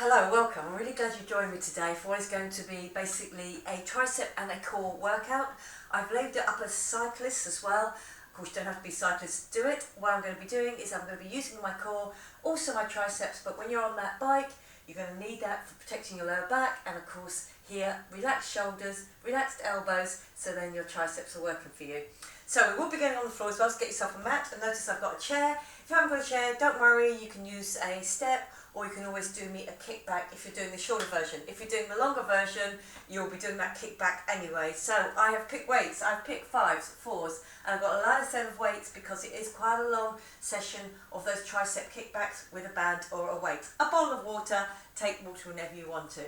Hello, welcome. I'm really glad you joined me today for what is going to be basically a tricep and a core workout. I've labelled it up as cyclists as well. Of course, you don't have to be cyclists to do it. What I'm going to be doing is I'm going to be using my core, also my triceps, but when you're on that bike, you're going to need that for protecting your lower back, and of course here, relaxed shoulders, relaxed elbows, so then your triceps are working for you. So we will be going on the floor as well, so get yourself a mat, and notice I've got a chair. If you haven't got a chair, don't worry, you can use a step, or you can always do me a kickback if you're doing the shorter version. If you're doing the longer version, you'll be doing that kickback anyway. So I have picked weights, I've picked 5s, 4s, and I've got a lighter set of weights because it is quite a long session of those tricep kickbacks with a band or a weight. A bottle of water, take water whenever you want to.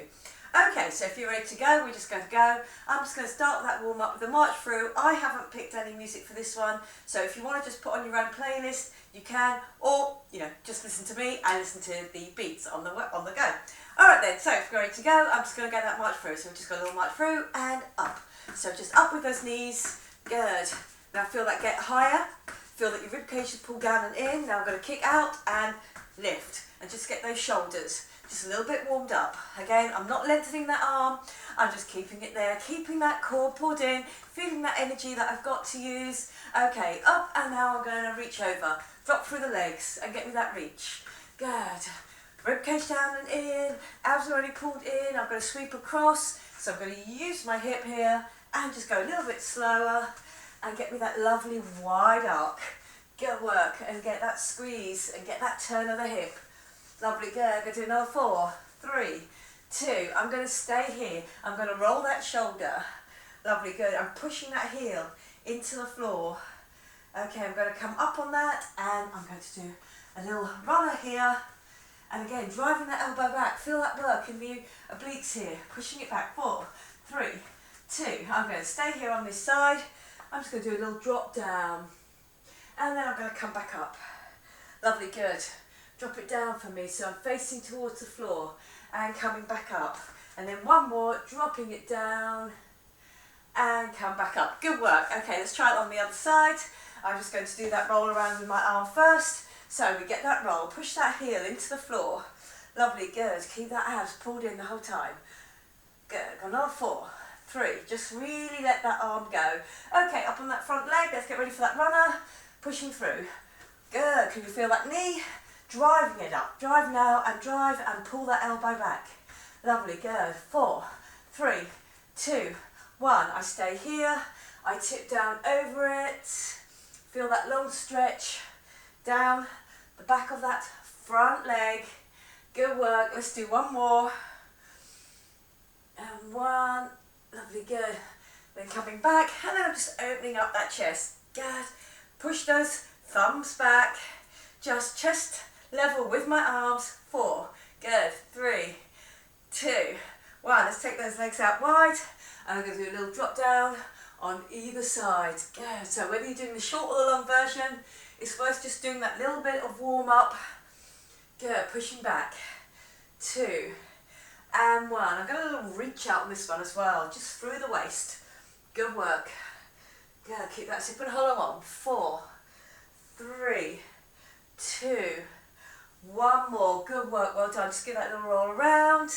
Okay, so if you're ready to go, we're just going to go. I'm just going to start that warm up with a march through. I haven't picked any music for this one, so if you want to just put on your own playlist, you can, or just listen to me and listen to the beats on the go. All right then, so if you're ready to go, I'm just going to go that march through. So we've just got a little march through and up. So just up with those knees, good. Now feel that get higher. Feel that your rib cage is pulled down and in. Now I'm going to kick out and lift, and just get those shoulders just a little bit warmed up. Again, I'm not lengthening that arm, I'm just keeping it there, keeping that core pulled in, feeling that energy that I've got to use. Okay, up, and now I'm going to reach over, drop through the legs and get me that reach. Good. Rib cage down and in, abs already pulled in. I'm going to sweep across, so I'm going to use my hip here and just go a little bit slower and get me that lovely wide arc. Good work, and get that squeeze and get that turn of the hip. Lovely, good. I'm going to do another 4, 3, 2. I'm going to stay here. I'm going to roll that shoulder. Lovely, good. I'm pushing that heel into the floor. Okay, I'm going to come up on that, and I'm going to do a little runner here. And again, driving that elbow back. Feel that work in the obliques here. Pushing it back. 4, 3, 2. I'm going to stay here on this side. I'm just going to do a little drop down. And then I'm going to come back up. Lovely, good. Drop it down for me, so I'm facing towards the floor and coming back up. And then one more, dropping it down and come back up. Good work. Okay, let's try it on the other side. I'm just going to do that roll around with my arm first. So we get that roll, push that heel into the floor. Lovely, good. Keep that abs pulled in the whole time. Good. Another 4, 3. Just really let that arm go. Okay, up on that front leg. Let's get ready for that runner. Pushing through. Good. Can you feel that knee? Driving it up. Drive now and drive and pull that elbow back. Lovely, good. 4, 3, 2, 1. I stay here. I tip down over it. Feel that long stretch down the back of that front leg. Good work. Let's do one more. And 1. Lovely, good. Then coming back, and then I'm just opening up that chest. Good. Push those thumbs back. Just chest level with my arms. 4, good. 3, 2, 1. Let's take those legs out wide, and I'm going to do a little drop down on either side. Good. So whether you're doing the short or the long version, it's worth just doing that little bit of warm up. Good. Pushing back. 2 and 1. I'm going to little reach out on this one as well, just through the waist. Good work. Good. Keep that zip and hollow on. 4, 3, 2, 1 more. Good work. Well done. Just give that little roll around,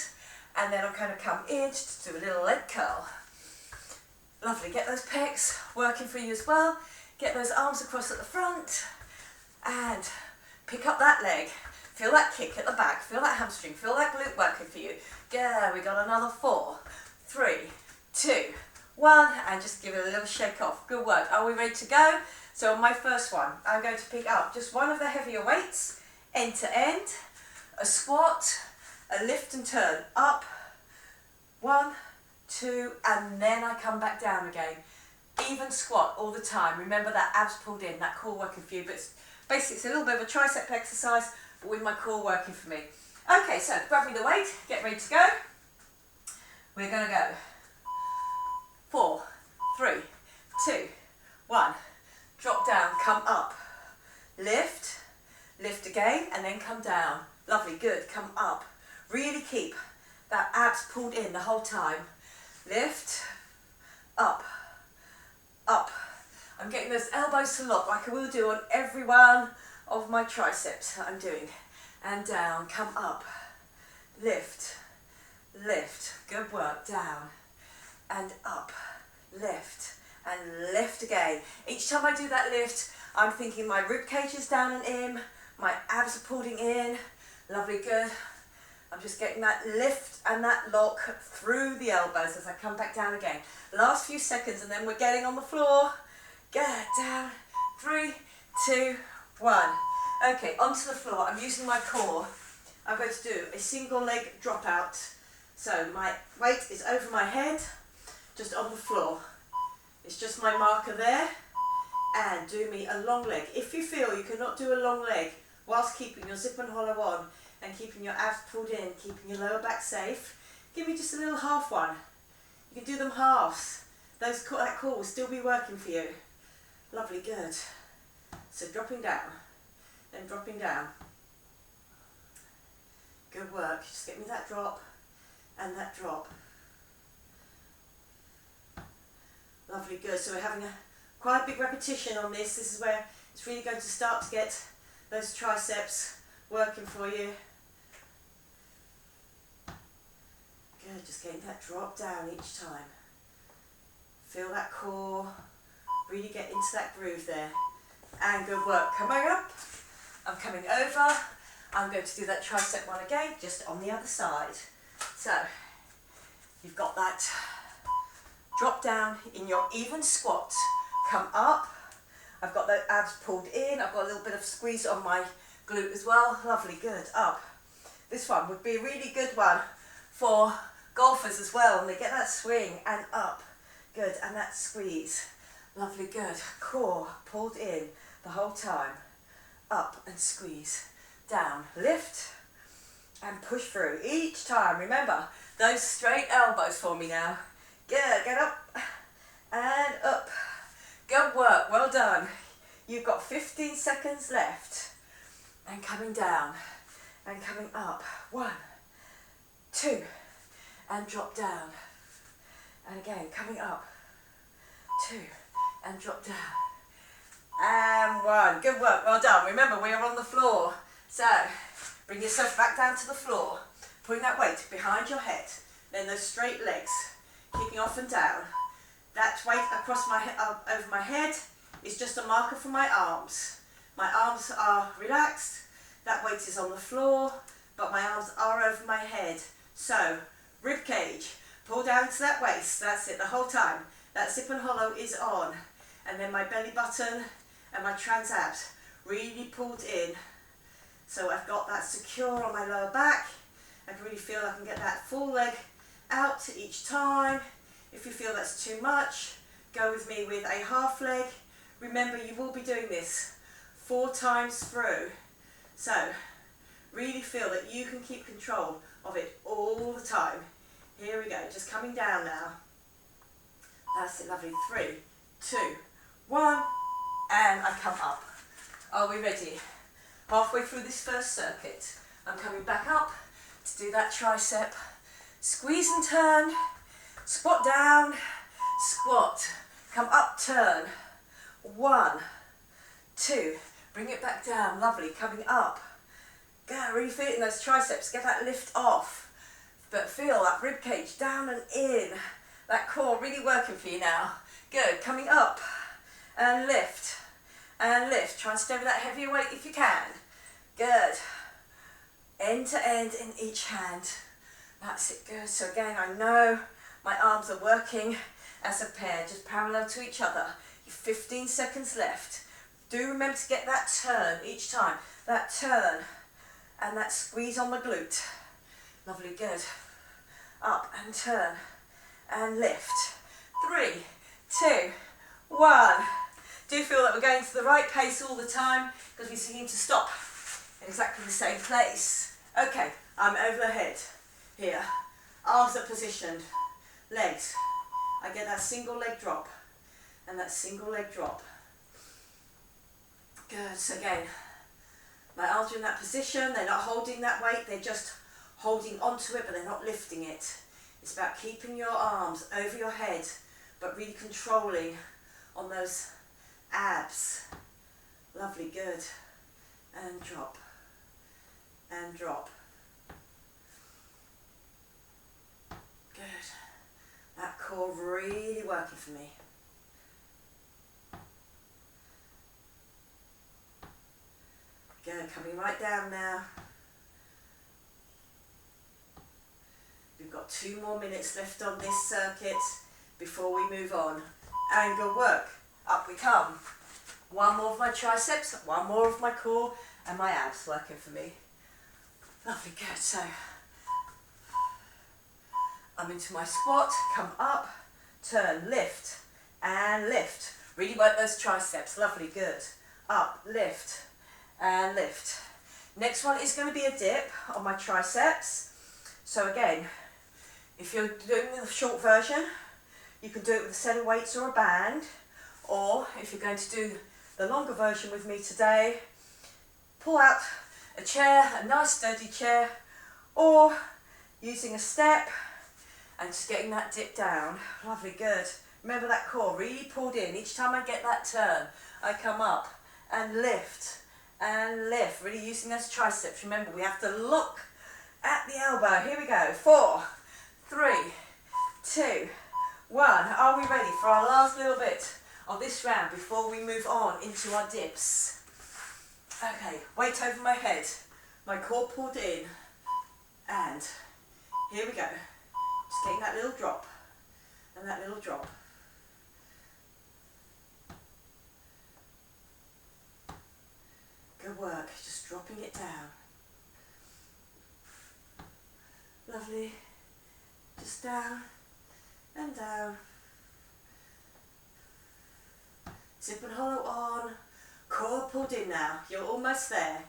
and then I'm going to come in just to do a little leg curl. Lovely. Get those pecs working for you as well. Get those arms across at the front, and pick up that leg. Feel that kick at the back. Feel that hamstring. Feel that glute working for you. Good. We got another 4, 3, 2, 1, and just give it a little shake off. Good work. Are we ready to go? So on my first one, I'm going to pick up just one of the heavier weights, end to end, a squat, a lift and turn up, 1, 2, and then I come back down again. Even squat all the time. Remember that abs pulled in, that core working for you, but basically it's a little bit of a tricep exercise, but with my core working for me. Okay, so grab me the weight, get ready to go. We're going to go. 4, 3, 2, 1. Drop down, come up. Lift, lift again, and then come down. Lovely, good, come up. Really keep that abs pulled in the whole time. Lift, up, up. I'm getting those elbows to lock like I will do on every one of my triceps that I'm doing. And down, come up, lift, lift, good work, down and up, lift and lift again. Each time I do that lift, I'm thinking my rib cage is down and in, my abs are pulling in, lovely, good. I'm just getting that lift and that lock through the elbows as I come back down again. Last few seconds and then we're getting on the floor. Get down, 3, 2, 1. Okay, onto the floor. I'm using my core. I'm going to do a single leg drop out. So my weight is over my head, just on the floor. It's just my marker there. And do me a long leg. If you feel you cannot do a long leg whilst keeping your zip and hollow on and keeping your abs pulled in, keeping your lower back safe, give me just a little half one. You can do them halves. That core will still be working for you. Lovely, good. So dropping down, then dropping down. Good work. Just get me that drop and that drop. Lovely, good. So we're having quite a big repetition on this. This is where it's really going to start to get those triceps working for you. Good, just getting that drop down each time. Feel that core, really get into that groove there. And good work, coming up, I'm coming over, I'm going to do that tricep one again, just on the other side. So, you've got that drop down in your even squat, come up, I've got the abs pulled in, I've got a little bit of squeeze on my glute as well, lovely, good, up. This one would be a really good one for golfers as well, and they get that swing and up, good, and that squeeze, lovely, good, core pulled in the whole time, up and squeeze, down, lift and push through each time. Remember those straight elbows for me now, good, get up and up, good work, well done. You've got 15 seconds left, and coming down and coming up, 1, 2, and drop down, and again coming up, 2, and drop down, and 1, good work, well done. Remember we are on the floor, so bring yourself back down to the floor, putting that weight behind your head, then those straight legs, kicking off and down. That weight across my over my head is just a marker for my arms. My arms are relaxed, that weight is on the floor, but my arms are over my head. So, rib cage, pull down to that waist, that's it the whole time. That zip and hollow is on. And then my belly button and my trans abs really pulled in. So I've got that secure on my lower back. I can really feel I can get that full leg out each time. If you feel that's too much, go with me with a half leg. Remember, you will be doing this 4 times through. So, really feel that you can keep control of it all the time. Here we go, just coming down now. That's it, lovely. 3, 2, 1, and I come up. Are we ready? Halfway through this first circuit, I'm coming back up to do that tricep. Squeeze and turn, squat down, squat, come up, turn. 1, 2, bring it back down, lovely, coming up. Go, really feel it in those triceps, get that lift off. But feel that rib cage down and in. That core really working for you now. Good, coming up and lift and lift. Try and stay with that heavier weight if you can. Good. End to end in each hand. That's it, good. So again, I know my arms are working as a pair, just parallel to each other. You've 15 seconds left. Do remember to get that turn each time. That turn and that squeeze on the glute. Lovely, good. Up and turn and lift. 3, 2, 1. Do feel that we're going to the right pace all the time because we seem to stop in exactly the same place. Okay, I'm over the head here. Arms are positioned. Legs. I get that single leg drop and that single leg drop. Good, so again, my arms are in that position, they're not holding that weight, they're just holding onto it, but they're not lifting it. It's about keeping your arms over your head, but really controlling on those abs. Lovely, good. And drop. And drop. core really working for me. Good, coming right down now. We've got 2 more minutes left on this circuit before we move on. And good work. Up we come. 1 more of my triceps, 1 more of my core, and my abs working for me. Lovely, good. So I'm into my squat, come up, turn, lift, and lift. Really work those triceps. Lovely, good. Up, lift, and lift. Next one is going to be a dip on my triceps. So again, if you're doing the short version, you can do it with a set of weights or a band, or if you're going to do the longer version with me today, pull out a chair, a nice sturdy chair, or using a step and just getting that dip down. Lovely, good. Remember that core really pulled in. Each time I get that turn, I come up and lift, really using those triceps. Remember, we have to look at the elbow. Here we go. 4, 3, 2, 1. Are we ready for our last little bit of this round before we move on into our dips? Okay, weight over my head, my core pulled in, and here we go. Just getting that little drop, and that little drop. Good work, just dropping it down. Lovely. Just down and down. Zip and hollow on. Core pulled in now. You're almost there.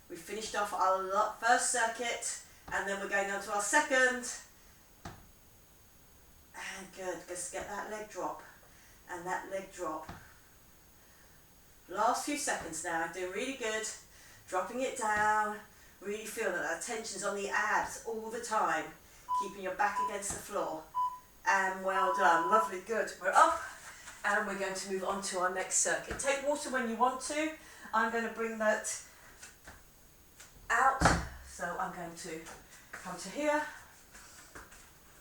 We finished off our first circuit, and then we're going on to our second. And good. Just get that leg drop and that leg drop. Last few seconds now. Doing really good. Dropping it down. Really feel that tension's on the abs all the time. Keeping your back against the floor. And well done. Lovely, good. We're up, and we're going to move on to our next circuit. Take water when you want to. I'm going to bring that out. So I'm going to come to here,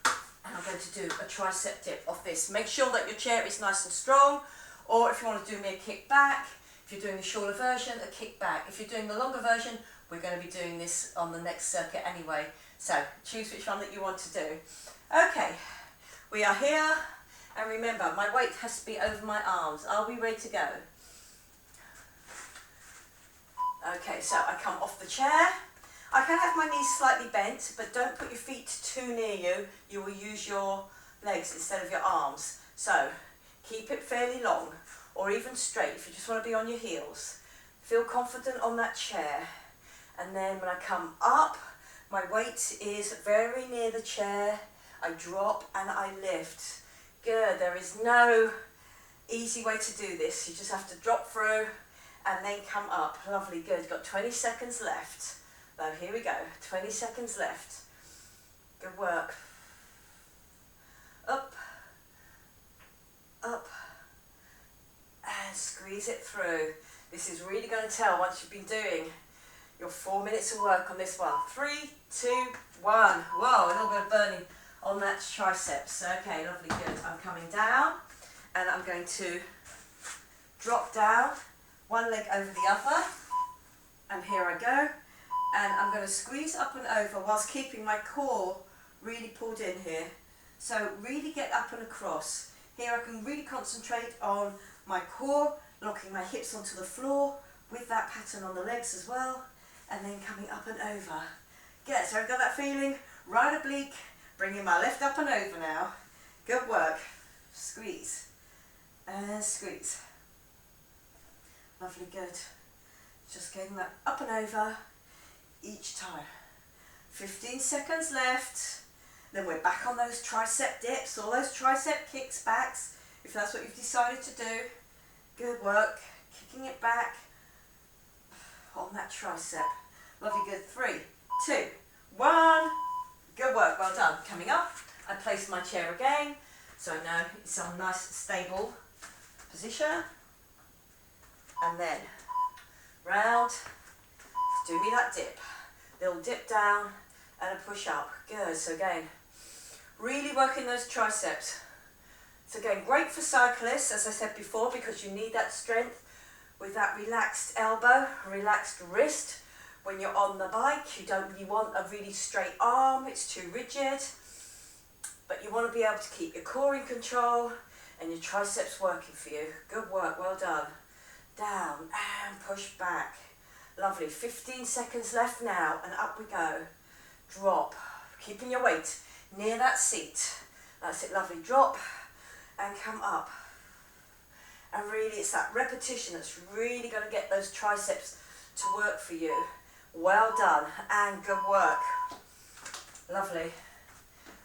and I'm going to do a tricep dip off this. Make sure that your chair is nice and strong, or if you want to do me a kick back, if you're doing the shorter version, a kick back. If you're doing the longer version, we're going to be doing this on the next circuit anyway. So choose which one that you want to do. Okay, we are here, and remember, my weight has to be over my arms. Are we ready to go? Okay, so I come off the chair. I can have my knees slightly bent, but don't put your feet too near you. You will use your legs instead of your arms. So keep it fairly long, or even straight if you just want to be on your heels. Feel confident on that chair. And then when I come up, my weight is very near the chair. I drop and I lift. Good, there is no easy way to do this. You just have to drop through and then come up. Lovely, good. Got 20 seconds left. Now here we go, 20 seconds left. Good work. Up, up, and squeeze it through. This is really going to tell once you've been doing your 4 minutes of work on this one. 3, 2, 1. Whoa, a little bit of burning on that triceps. Okay, lovely, good. I'm coming down, and I'm going to drop down, one leg over the other, and here I go. And I'm going to squeeze up and over whilst keeping my core really pulled in here. So really get up and across. Here I can really concentrate on my core, locking my hips onto the floor with that pattern on the legs as well, and then coming up and over. Good, so I've got that feeling, right oblique, bringing my left up and over now. Good work. Squeeze and squeeze. Lovely, good. Just getting that up and over each time. 15 seconds left. Then we're back on those tricep dips, all those tricep kicks backs, if that's what you've decided to do. Good work. Kicking it back on that tricep. Lovely, good. 3, 2, 1. Good work, well done. Coming up, I place my chair again, so now it's on a nice stable position. And then round, do me that dip. Little dip down and a push up. Good, so again, really working those triceps. So again, great for cyclists, as I said before, because you need that strength with that relaxed elbow, relaxed wrist. When you're on the bike, you don't really want a really straight arm, it's too rigid. But you want to be able to keep your core in control and your triceps working for you. Good work, well done. Down and push back. Lovely, 15 seconds left now, and up we go. Drop, keeping your weight near that seat. That's it, lovely. Drop and come up. And really, it's that repetition that's really going to get those triceps to work for you. Well done, and good work. Lovely.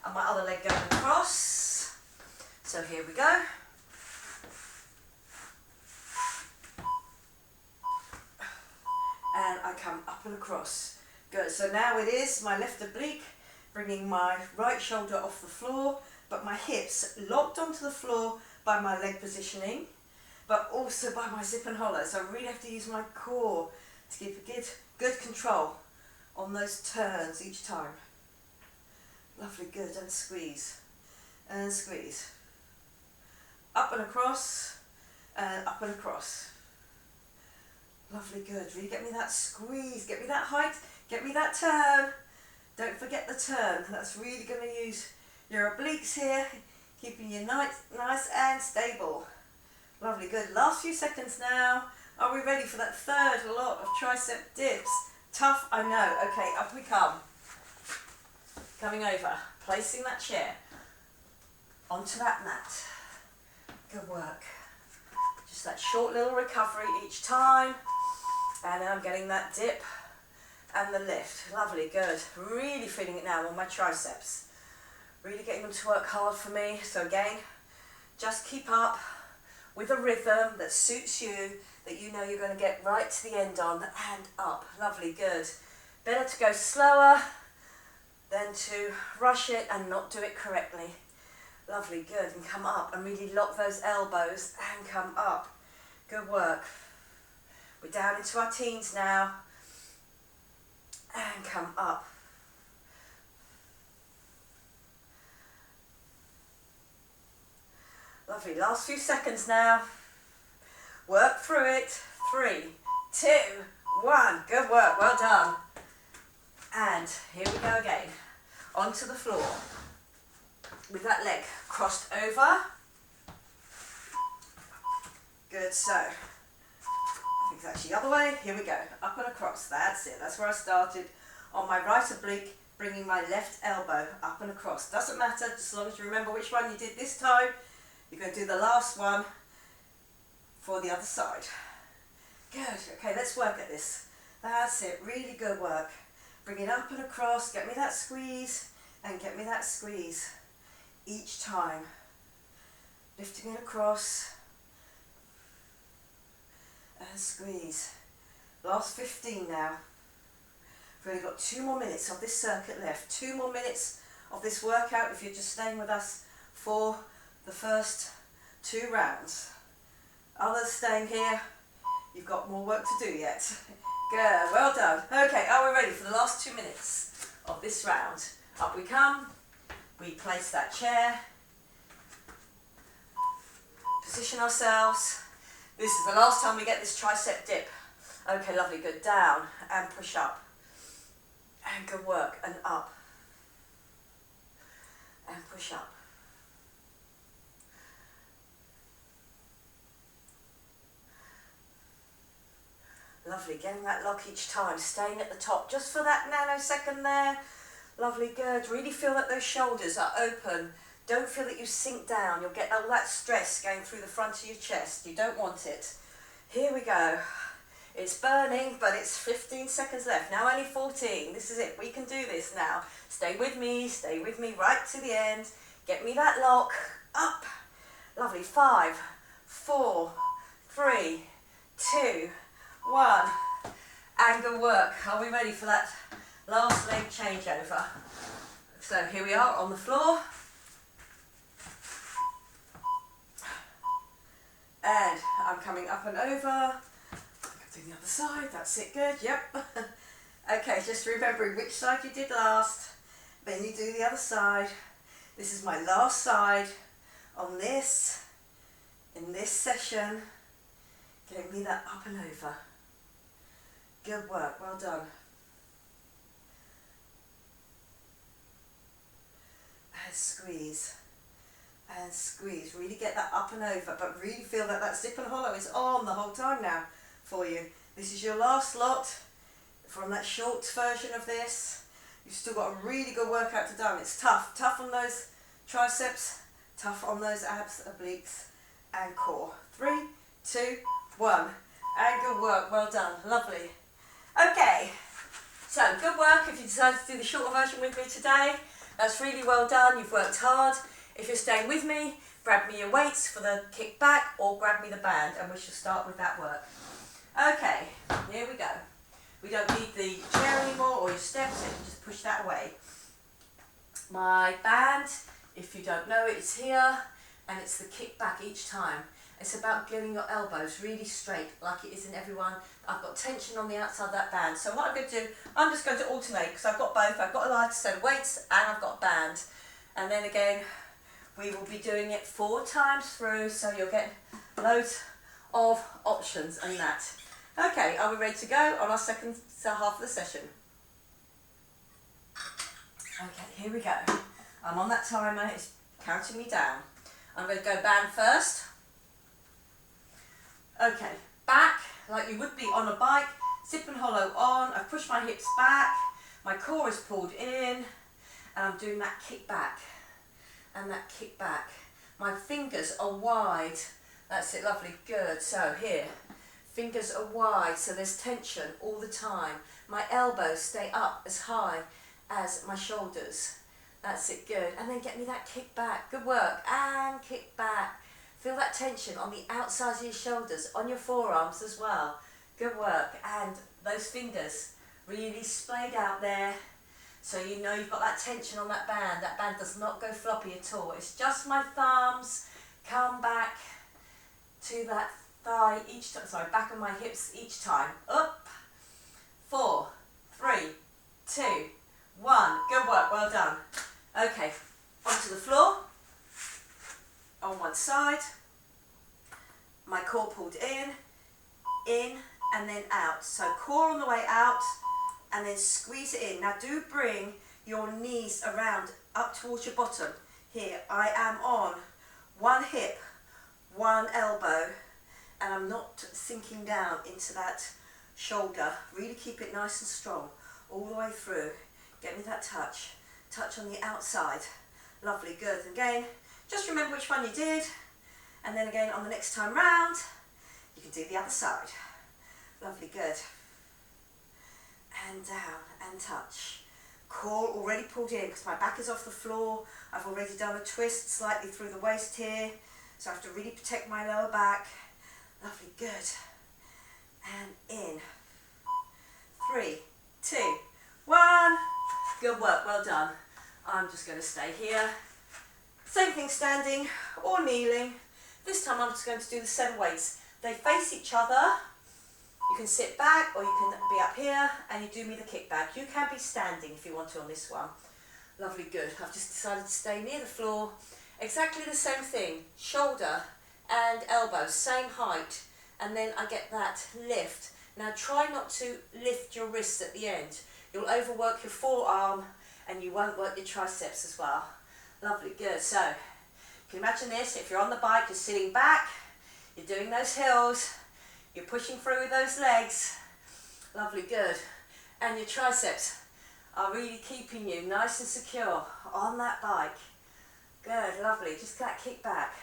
And my other leg going across. So here we go. And I come up and across. Good, so now it is my left oblique, bringing my right shoulder off the floor, but my hips locked onto the floor by my leg positioning, but also by my zip and hollow. So I really have to use my core to keep a good control on those turns each time. Lovely, good, and squeeze, and squeeze. Up and across, and up and across. Lovely, good. Really get me that squeeze, get me that height, get me that turn. Don't forget the turn. That's really going to use your obliques here, keeping you nice and stable. Lovely, good. Last few seconds now. Are we ready for that third lot of tricep dips? Tough, I know. Okay, up we come. Coming over, placing that chair onto that mat. Good work. Just that short little recovery each time. And then I'm getting that dip and the lift. Lovely, good. Really feeling it now on my triceps. Really getting them to work hard for me. So again, just keep up with a rhythm that suits you, that you know you're going to get right to the end on, and up. Lovely, good. Better to go slower than to rush it and not do it correctly. Lovely, good. And come up and really lock those elbows and come up. Good work. We're down into our teens now. And come up. Lovely, last few seconds now. Work through it. 3, 2, 1. Good work, well done. And here we go again. Onto the floor. With that leg crossed over. Good, so. I think it's actually the other way. Here we go. Up and across. That's it. That's where I started. On my right oblique, bringing my left elbow up and across. Doesn't matter, just as long as you remember which one you did this time. You're going to do the last one for the other side. Good. Okay, let's work at this. That's it. Really good work. Bring it up and across. Get me that squeeze and get me that squeeze each time. Lifting it across and squeeze. Last 15 now. We've only got 2 more minutes of this circuit left. 2 more minutes of this workout if you're just staying with us for the first 2 rounds. Others staying here, you've got more work to do yet. Good, well done. Okay, are we ready for the last 2 minutes of this round? Up we come, we place that chair, position ourselves. This is the last time we get this tricep dip. Okay, lovely, good. Down and push up. And good work, and up. And push up. Lovely, getting that lock each time, staying at the top just for that nanosecond there. Lovely, good. Really feel that those shoulders are open. Don't feel that you sink down. You'll get all that stress going through the front of your chest. You don't want it. Here we go. It's burning, but it's 15 seconds left. Now only 14. This is it. We can do this now. Stay with me right to the end. Get me that lock. Up. Lovely. 5, 4, 3, 2, 1. And good work. Are we ready for that last leg changeover? So here we are on the floor. And I'm coming up and over. Do the other side, that's it, good, yep. Okay, just remembering which side you did last, then you do the other side. This is my last side on this, in this session, gave me that up and over. Good work, well done. And squeeze. And squeeze. Really get that up and over, but really feel that that zip and hollow is on the whole time now for you. This is your last lot from that short version of this. You've still got a really good workout to do. It's tough. Tough on those triceps, tough on those abs, obliques, and core. 3, 2, 1. And good work. Well done. Lovely. Okay. So, good work if you decided to do the shorter version with me today. That's really well done. You've worked hard. If you're staying with me, grab me your weights for the kick back or grab me the band, and we shall start with that work. Okay, here we go. We don't need the chair anymore or your steps, so you can just push that away. My band, if you don't know it, it's here, and it's the kick back each time. It's about getting your elbows really straight, like it is in everyone. I've got tension on the outside of that band. So what I'm going to do, I'm just going to alternate, because I've got both. I've got a lighter set of weights, and I've got a band. And then again, we will be doing it 4 times through, so you'll get loads of options and that. Okay, are we ready to go on our second half of the session? Okay, here we go. I'm on that timer, it's counting me down. I'm going to go band first. Okay, back, like you would be on a bike, zip and hollow on. I've pushed my hips back, my core is pulled in, and I'm doing that kick back. And that kick back. My fingers are wide. That's it, lovely, good. So here, fingers are wide, so there's tension all the time. My elbows stay up as high as my shoulders. That's it, good. And then get me that kick back. Good work. And kick back. Feel that tension on the outside of your shoulders, on your forearms as well. Good work. And those fingers really splayed out there. So you know you've got that tension on that band. That band does not go floppy at all. It's just my thumbs come back to that thigh each time. Sorry, back of my hips each time. Up. 4, 3, 2, 1. Good work. Well done. Okay. Onto the floor. On one side. My core pulled in, and then out. So core on the way out. And then squeeze it in. Now do bring your knees around up towards your bottom. Here, I am on one hip, one elbow, and I'm not sinking down into that shoulder. Really keep it nice and strong all the way through. Get me that touch. Touch on the outside. Lovely, good. And again, just remember which one you did. And then again, on the next time round, you can do the other side. Lovely, good. And down and touch. Core already pulled in because my back is off the floor. I've already done a twist slightly through the waist here, so I have to really protect my lower back. Lovely, good. And in. 3, 2, 1. Good work, well done. I'm just going to stay here. Same thing standing or kneeling. This time I'm just going to do the 7 weights. They face each other. You can sit back or you can be up here and you do me the kick back. You can be standing if you want to on this one. Lovely, good. I've just decided to stay near the floor. Exactly the same thing. Shoulder and elbow, same height. And then I get that lift. Now try not to lift your wrists at the end. You'll overwork your forearm and you won't work your triceps as well. Lovely, good. So you can imagine this. If you're on the bike, you're sitting back. You're doing those hills. You're pushing through with those legs. Lovely, good. And your triceps are really keeping you nice and secure on that bike. Good, lovely. Just that kick back.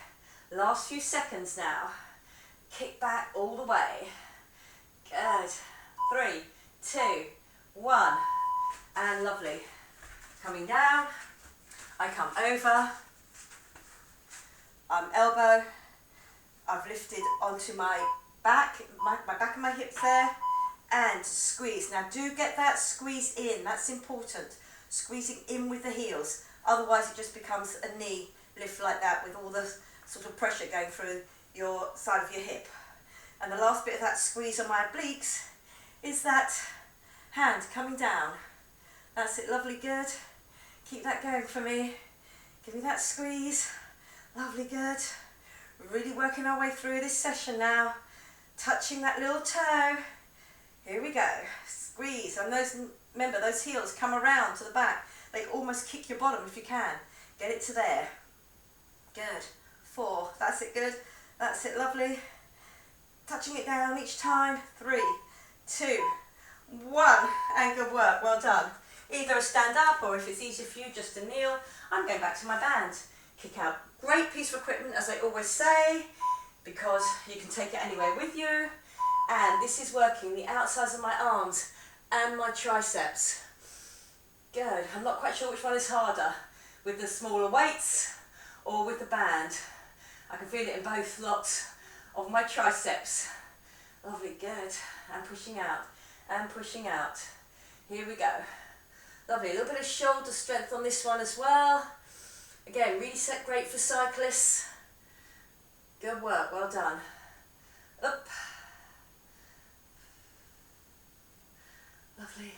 Last few seconds now. Kick back all the way. Good. 3, 2, 1. And lovely. Coming down. I come over. Elbow. I've lifted onto my back, my back and my hips there, and squeeze. Now do get that squeeze in, that's important. Squeezing in with the heels, otherwise it just becomes a knee lift like that with all the sort of pressure going through your side of your hip. And the last bit of that squeeze on my obliques is that hand coming down. That's it, lovely, good. Keep that going for me. Give me that squeeze. Lovely, good. We're really working our way through this session now. Touching that little toe. Here we go. Squeeze. And those, remember, those heels come around to the back. They almost kick your bottom if you can. Get it to there. Good. 4. That's it, good. That's it, lovely. Touching it down each time. 3, 2, 1. And good work. Well done. Either a stand up, or if it's easier for you, just a kneel. I'm going back to my band. Kick out. Great piece of equipment, as I always say, because you can take it anywhere with you. And this is working the outsides of my arms and my triceps. Good. I'm not quite sure which one is harder, with the smaller weights or with the band. I can feel it in both lots of my triceps. Lovely, good. And pushing out, and pushing out. Here we go. Lovely, a little bit of shoulder strength on this one as well. Again, really set great for cyclists. Good work, well done. Up. Lovely.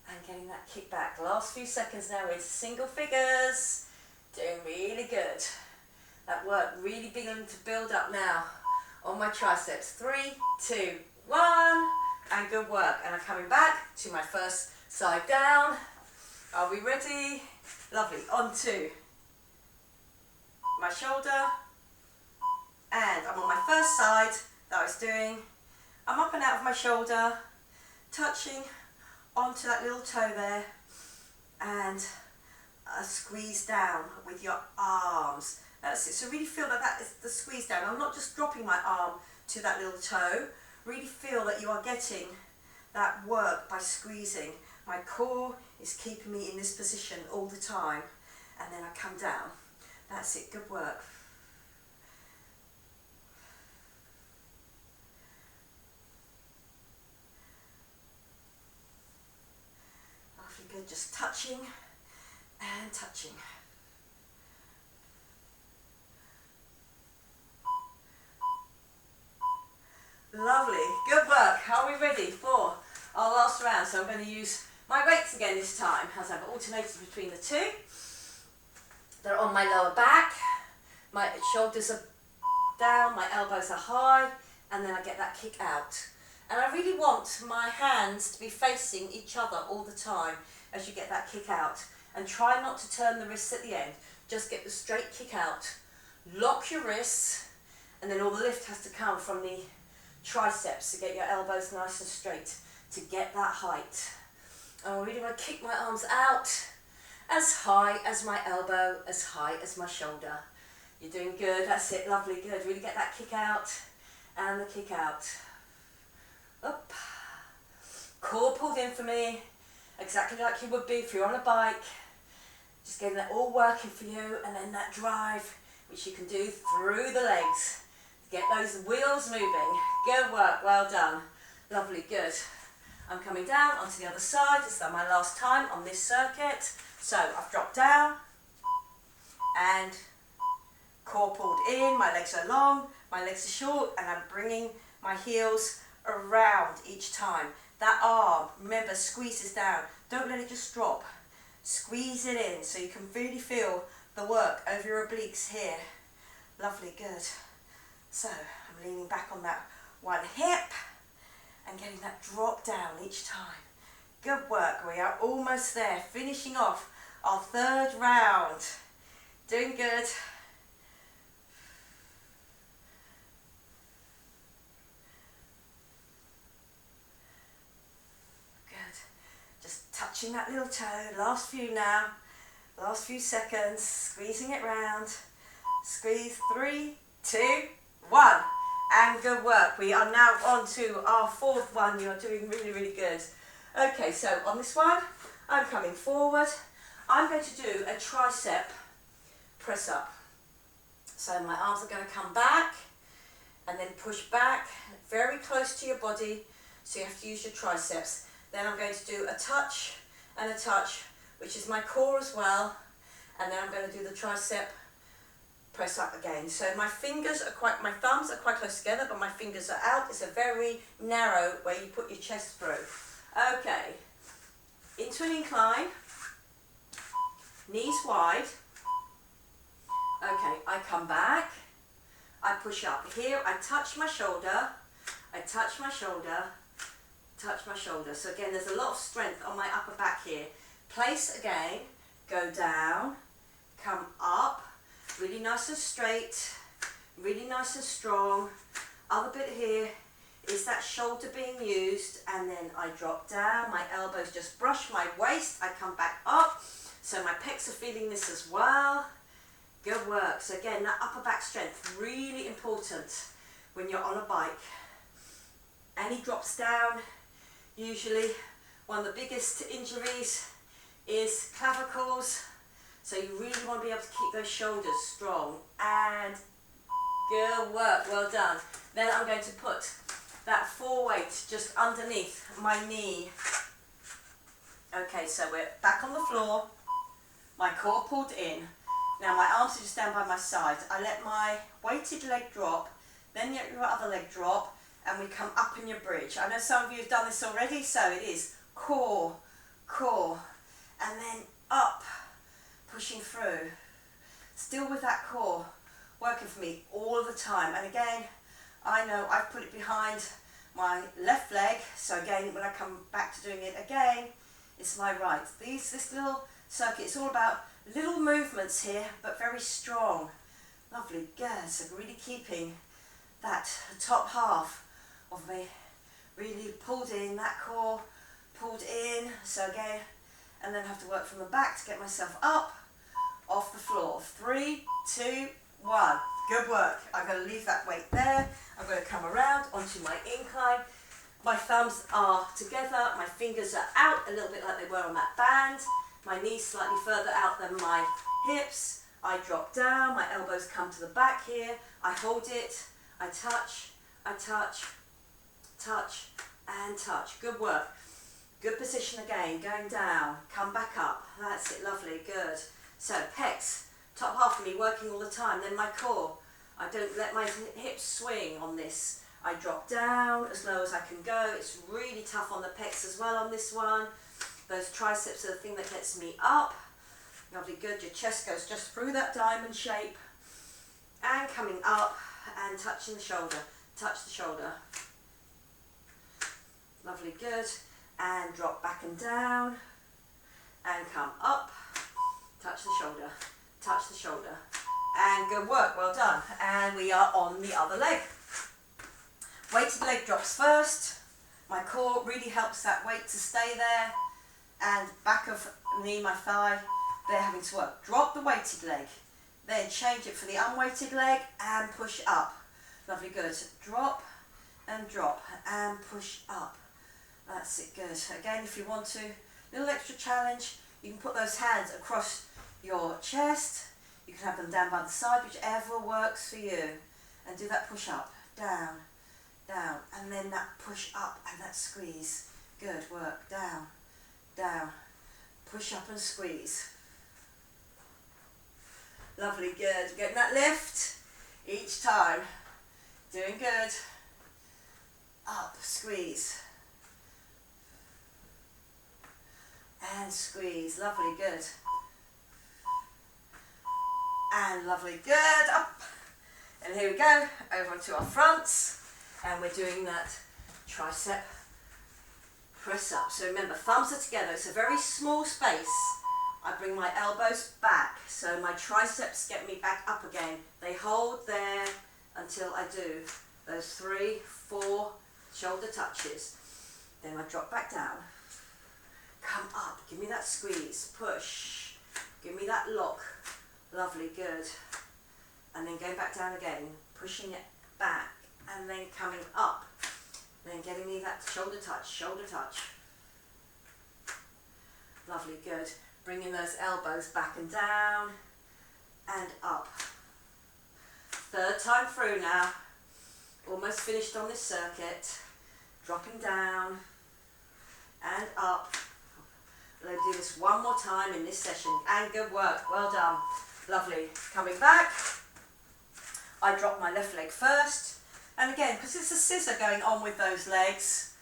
And getting that kick back. Last few seconds now into single figures. Doing really good. That work really beginning to build up now on my triceps. 3, 2, 1. And good work. And I'm coming back to my first side down. Are we ready? Lovely. On to my shoulder. And I'm on my first side that I was doing. I'm up and out of my shoulder, touching onto that little toe there, and a squeeze down with your arms. That's it. So really feel that that is the squeeze down. I'm not just dropping my arm to that little toe. Really feel that you are getting that work by squeezing. My core is keeping me in this position all the time. And then I come down. That's it. Good work. Lovely, good. Just touching and touching. Lovely, good work. Are we ready for our last round? So I'm going to use my weights again this time, as I've alternated between the two. They're on my lower back, my shoulders are down, my elbows are high, and then I get that kick out. And I really want my hands to be facing each other all the time as you get that kick out. And try not to turn the wrists at the end. Just get the straight kick out. Lock your wrists, and then all the lift has to come from the triceps to get your elbows nice and straight to get that height. And I really want to kick my arms out as high as my elbow, as high as my shoulder. You're doing good. That's it. Lovely. Good. Really get that kick out and the kick out. Up. Core pulled in for me, exactly like you would be if you're on a bike. Just getting that all working for you, and then that drive, which you can do through the legs. Get those wheels moving. Good work, well done. Lovely, good. I'm coming down onto the other side. This is my last time on this circuit. So I've dropped down and core pulled in. My legs are long, my legs are short, and I'm bringing my heels around each time. That arm, remember, squeezes down. Don't let it just drop. Squeeze it in so you can really feel the work over your obliques here. Lovely, good. So I'm leaning back on that one hip and getting that drop down each time. Good work. We are almost there, finishing off our third round. Doing good. Good. Just touching that little toe. Last few now. Last few seconds. Squeezing it round. Squeeze. 3, 2, 1. And good work. We are now on to our fourth one. You're doing really, really good. Okay, so on this one, I'm coming forward. I'm going to do a tricep press up. So my arms are going to come back and then push back very close to your body. So you have to use your triceps. Then I'm going to do a touch and a touch, which is my core as well. And then I'm going to do the tricep press up again. So my thumbs are quite close together, but my fingers are out. It's a very narrow where you put your chest through. Okay, into an incline, knees wide, Okay, I come back, I push up. Here I touch my shoulder, I touch my shoulder, touch my shoulder. So again, there's a lot of strength on my upper back here. Place again, go down, come up, really nice and straight, really nice and strong. Other bit here is that shoulder being used, and then I drop down, my elbows just brush my waist, I come back up, so my pecs are feeling this as well. Good work. So again, that upper back strength, really important when you're on a bike. Any drops down, usually one of the biggest injuries is clavicles, so you really want to be able to keep those shoulders strong. And good work, well done. Then I'm going to put that foreweight just underneath my knee. Okay, so we're back on the floor, my core pulled in. Now my arms are just down by my side. I let my weighted leg drop, then your other leg drop, and we come up in your bridge. I know some of you have done this already, so it is core, core, and then up, pushing through. Still with that core, working for me all of the time. And again, I know I've put it behind my left leg, so again, when I come back to doing it again, it's my right. This little circuit, it's all about little movements here, but very strong. Lovely, good. So really keeping that top half of me really pulled in, that core pulled in. So again, and then have to work from the back to get myself up off the floor. 3, 2, 1. Good work. I'm going to leave that weight there. I'm going to come around onto my incline. My thumbs are together, my fingers are out a little bit like they were on that band. My knees slightly further out than my hips. I drop down, my elbows come to the back here. I hold it, I touch, touch, and touch. Good work. Good position again, going down, come back up. That's it, lovely, good. So pecs, top half of me working all the time. Then my core, I don't let my hips swing on this. I drop down as low as I can go. It's really tough on the pecs as well on this one. Those triceps are the thing that gets me up. Lovely, good. Your chest goes just through that diamond shape. And coming up and touching the shoulder. Touch the shoulder. Lovely, good. And drop back and down. And come up. Touch the shoulder. Touch the shoulder. And good work, well done. And we are on the other leg. Weighted leg drops first. My core really helps that weight to stay there. And back of knee, my thigh, they're having to work. Drop the weighted leg. Then change it for the unweighted leg and push up. Lovely, good. Drop and push up. That's it, good. Again, if you want to, little extra challenge, you can put those hands across your chest. You can have them down by the side, whichever works for you. And do that push up, down, down, and then that push up and that squeeze. Good work, down, down, push up and squeeze. Lovely, good. Getting that lift each time. Doing good. Up, squeeze. And squeeze. Lovely, good. And lovely, good. Up. And here we go. Over onto our fronts. And we're doing that tricep press up. So remember, thumbs are together. It's a very small space. I bring my elbows back, so my triceps get me back up again. They hold there until I do those 3, 4 shoulder touches. Then I drop back down. Come up, give me that squeeze, push. Give me that lock. Lovely, good. And then going back down again, pushing it back, and then coming up. Then getting me that shoulder touch, shoulder touch. Lovely, good. Bringing those elbows back and down and up. Third time through now. Almost finished on this circuit. Dropping down and up. We'll do this one more time in this session. And good work. Well done. Lovely. Coming back. I drop my left leg first. And again, because it's a scissor going on with those legs,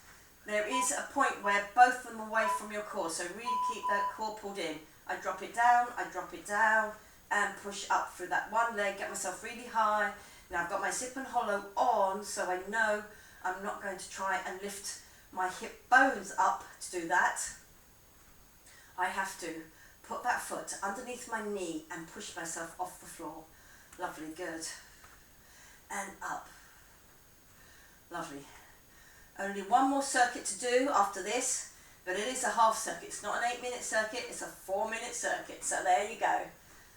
there is a point where both of them are away from your core, so really keep that core pulled in. I drop it down, and push up through that one leg, get myself really high. Now I've got my zip and hollow on, so I know I'm not going to try and lift my hip bones up to do that. I have to put that foot underneath my knee and push myself off the floor. Lovely, good. And up. Lovely. Only one more circuit to do after this, but it is a half circuit. It's not an 8-minute circuit, it's a 4-minute circuit. So there you go.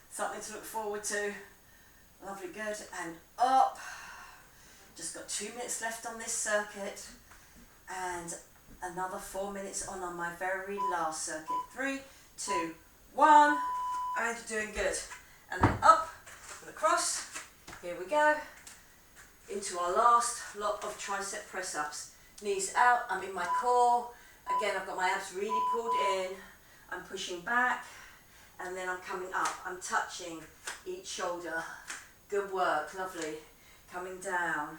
Something to look forward to. Lovely, good. And up. Just got 2 minutes left on this circuit. And another 4 minutes on my very last circuit. 3, 2, 1. And you're doing good. And then up and across. Here we go. Into our last lot of tricep press-ups. Knees out, I'm in my core. Again, I've got my abs really pulled in. I'm pushing back, and then I'm coming up. I'm touching each shoulder. Good work, lovely. Coming down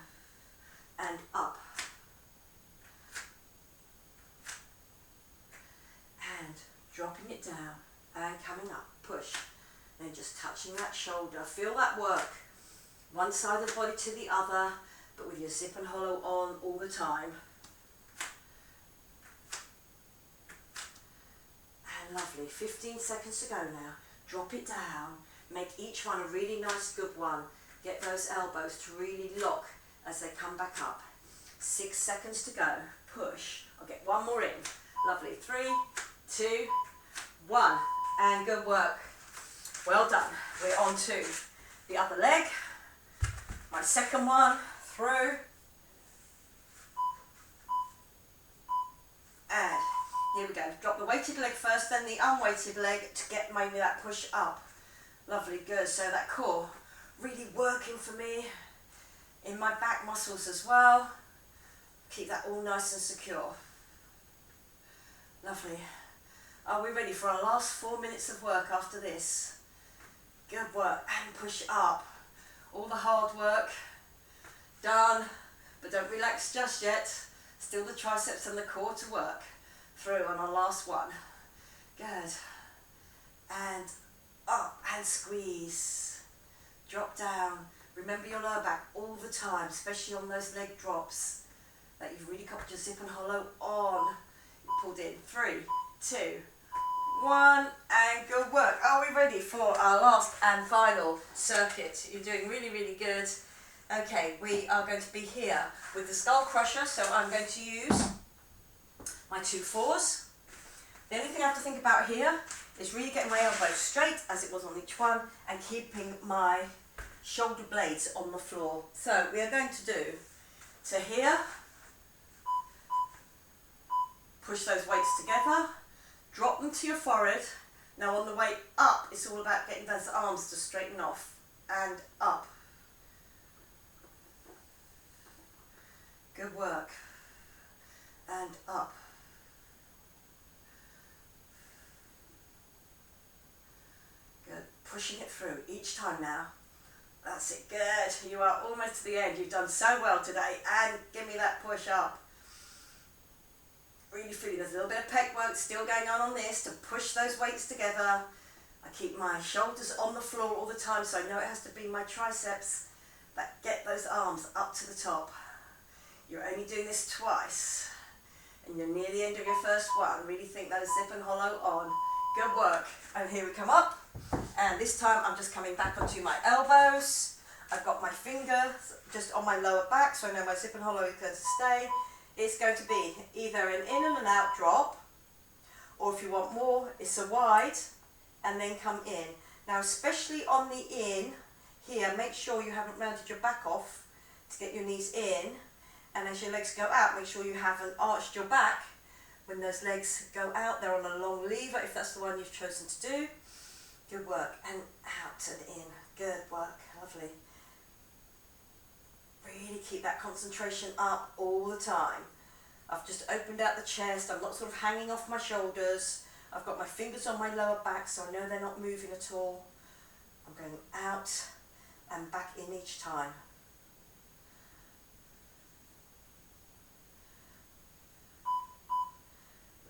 and up. And dropping it down and coming up. Push. Then just touching that shoulder. Feel that work. One side of the body to the other, but with your zip and hollow on all the time. And lovely, 15 seconds to go now. Drop it down, make each one a really nice good one. Get those elbows to really lock as they come back up. 6 seconds to go, push. I'll get one more in. Lovely, 3, 2, 1, and good work. Well done. We're on to the other leg. My second one, through, and here we go. Drop the weighted leg first, then the unweighted leg to get maybe that push up. Lovely, good. So that core really working for me in my back muscles as well. Keep that all nice and secure. Lovely. Are we ready for our last 4 minutes of work after this? Good work, and push up. All the hard work done, but don't relax just yet. Still the triceps and the core to work through on our last one. Good. And up and squeeze. Drop down. Remember your lower back all the time, especially on those leg drops, that you've really got your zip and hollow on. You pulled in. 3, 2, 1, and good work. Are we ready for our last and final circuit? You're doing really, really good. Okay, we are going to be here with the skull crusher, so I'm going to use my 2 4s. The only thing I have to think about here is really getting my elbows straight as it was on each one and keeping my shoulder blades on the floor. So we are going to do to here, push those weights together, drop them to your forehead. Now on the way up, it's all about getting those arms to straighten off and up. Good work. And up. Good. Pushing it through each time now. That's it. Good. You are almost to the end. You've done so well today. And give me that push up. Really feeling there's a little bit of pec work still going on this to push those weights together. I keep my shoulders on the floor all the time, so I know it has to be my triceps that get those arms up to the top. You're only doing this twice, and you're near the end of your first one. Really think that is zip and hollow on. Good work. And here we come up, and this time I'm just coming back onto my elbows. I've got my fingers just on my lower back, so I know my zip and hollow is going to stay. It's going to be either an in and an out drop, or if you want more, it's a wide and then come in. Now, especially on the in here, make sure you haven't rounded your back off to get your knees in, and as your legs go out, make sure you haven't arched your back. When those legs go out, they're on a long lever if that's the one you've chosen to do. Good work. And out and in. Good work. Lovely. Really keep that concentration up all the time. I've just opened out the chest. I'm not sort of hanging off my shoulders. I've got my fingers on my lower back, so I know they're not moving at all. I'm going out and back in each time.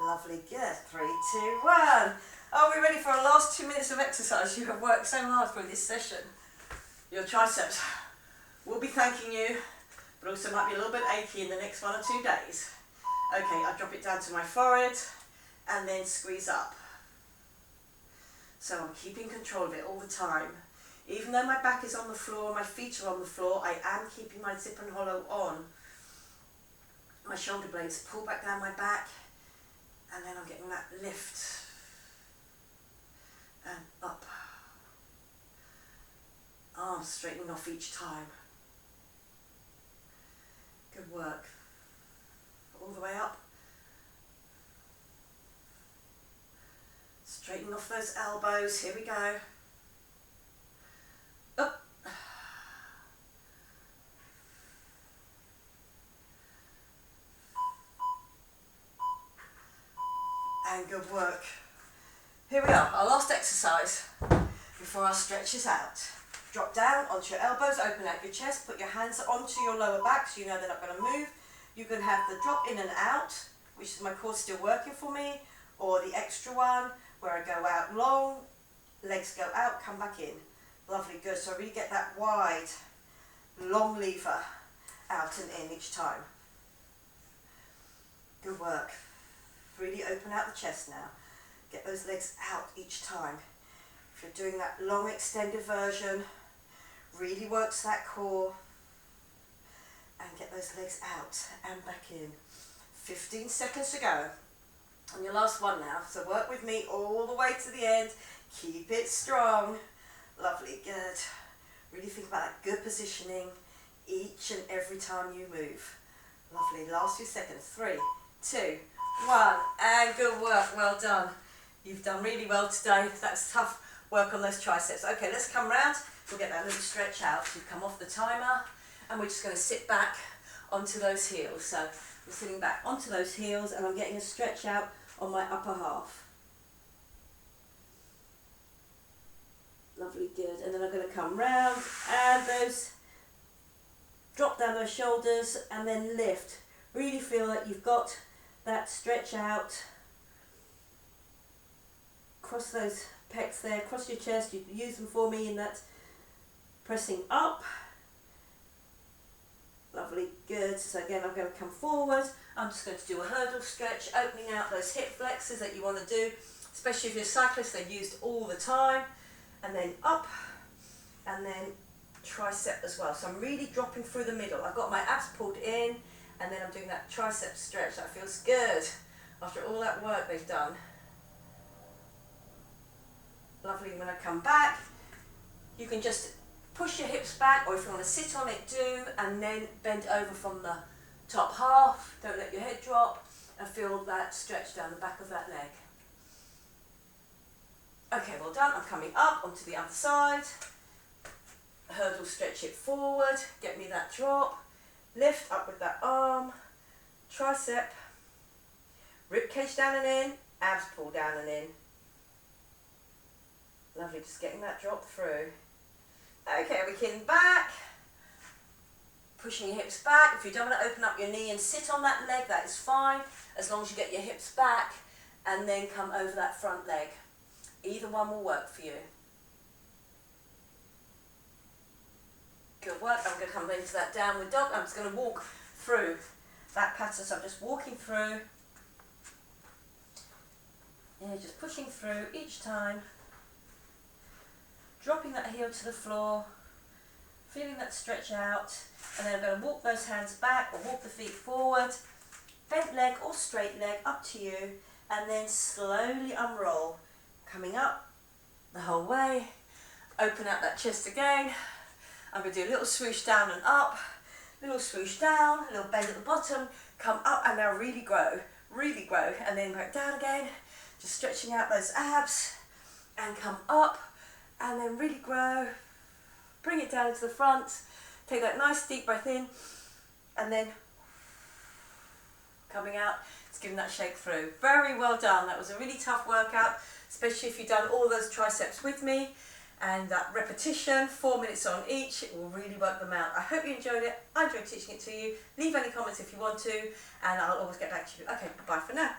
Lovely, good. 3, 2, 1. Are we ready for our last 2 minutes of exercise? You have worked so hard through this session. Your triceps will be thanking you, but also might be a little bit achy in the next 1 or 2 days. Okay, I drop it down to my forehead and then squeeze up. So I'm keeping control of it all the time. Even though my back is on the floor, my feet are on the floor, I am keeping my zip and hollow on. My shoulder blades pull back down my back, and then I'm getting that lift and up. Arms straightening off each time. Good work. All the way up. Straightening off those elbows. Here we go. Up. And good work. Here we are, our last exercise before our stretch is out. Drop down onto your elbows, open out your chest, put your hands onto your lower back so you know they're not going to move. You can have the drop in and out, which is my core still working for me, or the extra one where I go out long, legs go out, come back in. Lovely, good. So I really get that wide, long lever out and in each time. Good work. Really open out the chest now. Get those legs out each time. If you're doing that long extended version, really works that core. And get those legs out and back in. 15 seconds to go. And your last one now. So work with me all the way to the end. Keep it strong. Lovely, good. Really think about that good positioning each and every time you move. Lovely, last few seconds. 3, 2, 1, and good work, well done. You've done really well today. That's tough work on those triceps. Okay, let's come round. We'll get that little stretch out. You come off the timer, and we're just going to sit back onto those heels. So we're sitting back onto those heels, and I'm getting a stretch out on my upper half. Lovely, good. And then I'm going to come round, and those drop down those shoulders, and then lift. Really feel that you've got that stretch out. Cross those pecs there, cross your chest. You use them for me in that pressing up. Lovely, good. So again, I'm going to come forward. I'm just going to do a hurdle stretch, opening out those hip flexors that you want to do, especially if you're a cyclist, they're used all the time. And then up, and then tricep as well. So I'm really dropping through the middle. I've got my abs pulled in, and then I'm doing that tricep stretch. That feels good after all that work they've done. Lovely. When I come back, you can just push your hips back, or if you want to sit on it, do, and then bend over from the top half. Don't let your head drop, and feel that stretch down the back of that leg. Okay, well done. I'm coming up onto the other side. Hurdle, stretch it forward. Get me that drop. Lift up with that arm. Tricep. Rib cage down and in. Abs pull down and in. Lovely, just getting that drop through. Okay, we can back. Pushing your hips back. If you don't want to open up your knee and sit on that leg, that is fine. As long as you get your hips back and then come over that front leg. Either one will work for you. Good work. I'm going to come into that downward dog. I'm just going to walk through that pattern. So I'm just walking through. Yeah, just pushing through each time. Dropping that heel to the floor. Feeling that stretch out. And then I'm going to walk those hands back or walk the feet forward. Bent leg or straight leg, up to you. And then slowly unroll. Coming up the whole way. Open out that chest again. I'm going to do a little swoosh down and up. Little swoosh down, a little bend at the bottom. Come up and now really grow. Really grow. And then back down again. Just stretching out those abs. And come up. And then really grow. Bring it down to the front. Take that nice deep breath in. And then coming out. Just giving that shake through. Very well done. That was a really tough workout. Especially if you've done all those triceps with me, and that repetition, 4 minutes on each, it will really work them out. I hope you enjoyed it. I enjoyed teaching it to you. Leave any comments if you want to, and I'll always get back to you. Okay, bye for now.